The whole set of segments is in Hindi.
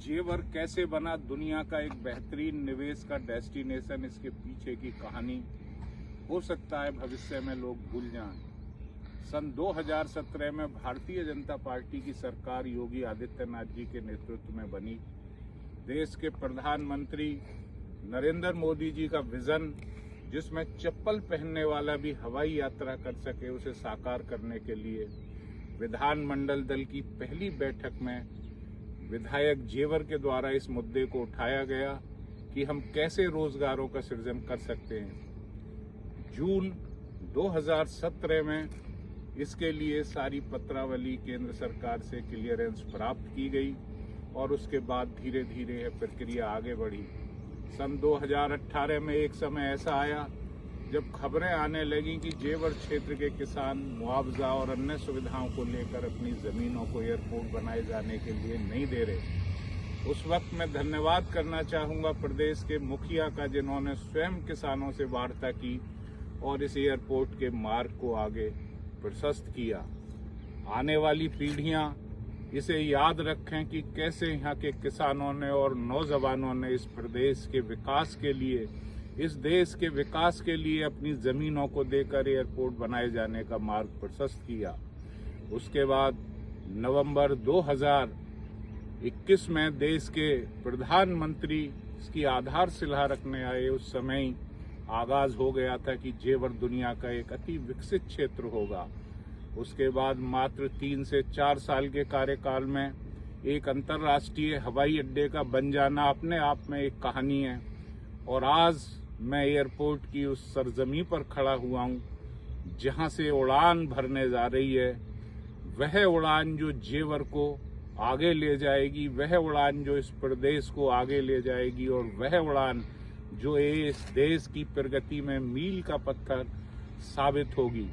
जेवर कैसे बना दुनिया का एक बेहतरीन निवेश का डेस्टिनेशन, इसके पीछे की कहानी हो सकता है भविष्य में लोग भूल जाएं। सन 2017 में भारतीय जनता पार्टी की सरकार योगी आदित्यनाथ जी के नेतृत्व में बनी। देश के प्रधानमंत्री नरेंद्र मोदी जी का विजन, जिसमें चप्पल पहनने वाला भी हवाई यात्रा कर सके, उसे साकार करने के लिए विधानमंडल दल की पहली बैठक में विधायक जेवर के द्वारा इस मुद्दे को उठाया गया कि हम कैसे रोजगारों का सृजन कर सकते हैं। जून 2017 में इसके लिए सारी पत्रावली केंद्र सरकार से क्लियरेंस प्राप्त की गई और उसके बाद धीरे धीरे यह प्रक्रिया आगे बढ़ी। सन 2018 में एक समय ऐसा आया जब खबरें आने लगी कि जेवर क्षेत्र के किसान मुआवजा और अन्य सुविधाओं को लेकर अपनी जमीनों को एयरपोर्ट बनाए जाने के लिए नहीं दे रहे। उस वक्त मैं धन्यवाद करना चाहूंगा प्रदेश के मुखिया का, जिन्होंने स्वयं किसानों से वार्ता की और इस एयरपोर्ट के मार्ग को आगे प्रशस्त किया। आने वाली पीढ़ियां इसे याद रखें कि कैसे यहाँ के किसानों ने और नौजवानों ने इस प्रदेश के विकास के लिए, इस देश के विकास के लिए अपनी जमीनों को देकर एयरपोर्ट बनाए जाने का मार्ग प्रशस्त किया। उसके बाद नवंबर 2021 में देश के प्रधानमंत्री इसकी आधारशिला रखने आए। उस समय ही आगाज हो गया था कि जेवर दुनिया का एक अति विकसित क्षेत्र होगा। उसके बाद मात्र 3 से 4 साल के कार्यकाल में एक अंतर्राष्ट्रीय हवाई अड्डे का बन जाना अपने आप में एक कहानी है। और आज मैं एयरपोर्ट की उस सरजमी पर खड़ा हुआ हूँ जहाँ से उड़ान भरने जा रही है। वह उड़ान जो जेवर को आगे ले जाएगी, वह उड़ान जो इस प्रदेश को आगे ले जाएगी, और वह उड़ान जो इस देश की प्रगति में मील का पत्थर साबित होगी।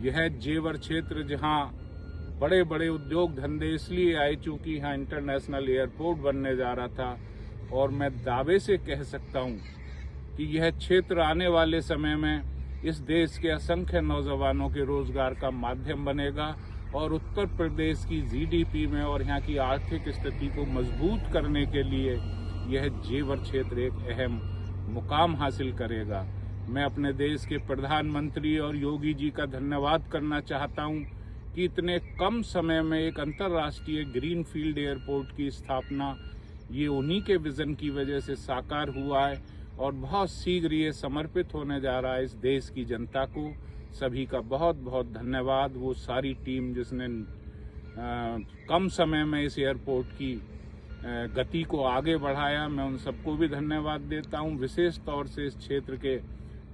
यह जेवर क्षेत्र जहाँ बड़े बड़े उद्योग धंधे इसलिए आए चूंकि यहाँ इंटरनेशनल एयरपोर्ट बनने जा रहा था, और मैं दावे से कह सकता हूँ कि यह क्षेत्र आने वाले समय में इस देश के असंख्य नौजवानों के रोजगार का माध्यम बनेगा और उत्तर प्रदेश की जीडीपी में और यहाँ की आर्थिक स्थिति को मजबूत करने के लिए यह जेवर क्षेत्र एक अहम मुकाम हासिल करेगा। मैं अपने देश के प्रधानमंत्री और योगी जी का धन्यवाद करना चाहता हूँ कि इतने कम समय में एक अंतर्राष्ट्रीय ग्रीनफील्ड एयरपोर्ट की स्थापना ये उन्हीं के विजन की वजह से साकार हुआ है और बहुत शीघ्र ये समर्पित होने जा रहा है इस देश की जनता को। सभी का बहुत बहुत धन्यवाद। वो सारी टीम जिसने कम समय में इस एयरपोर्ट की गति को आगे बढ़ाया, मैं उन सबको भी धन्यवाद देता हूँ। विशेष तौर से इस क्षेत्र के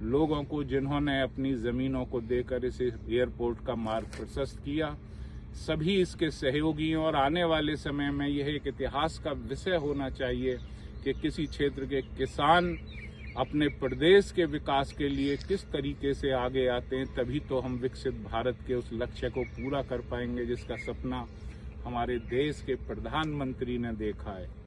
लोगों को जिन्होंने अपनी जमीनों को देकर इस एयरपोर्ट का मार्ग प्रशस्त किया। सभी इसके सहयोगियों, और आने वाले समय में यह एक इतिहास का विषय होना चाहिए कि किसी क्षेत्र के किसान अपने प्रदेश के विकास के लिए किस तरीके से आगे आते हैं। तभी तो हम विकसित भारत के उस लक्ष्य को पूरा कर पाएंगे जिसका सपना हमारे देश के प्रधानमंत्री ने देखा है।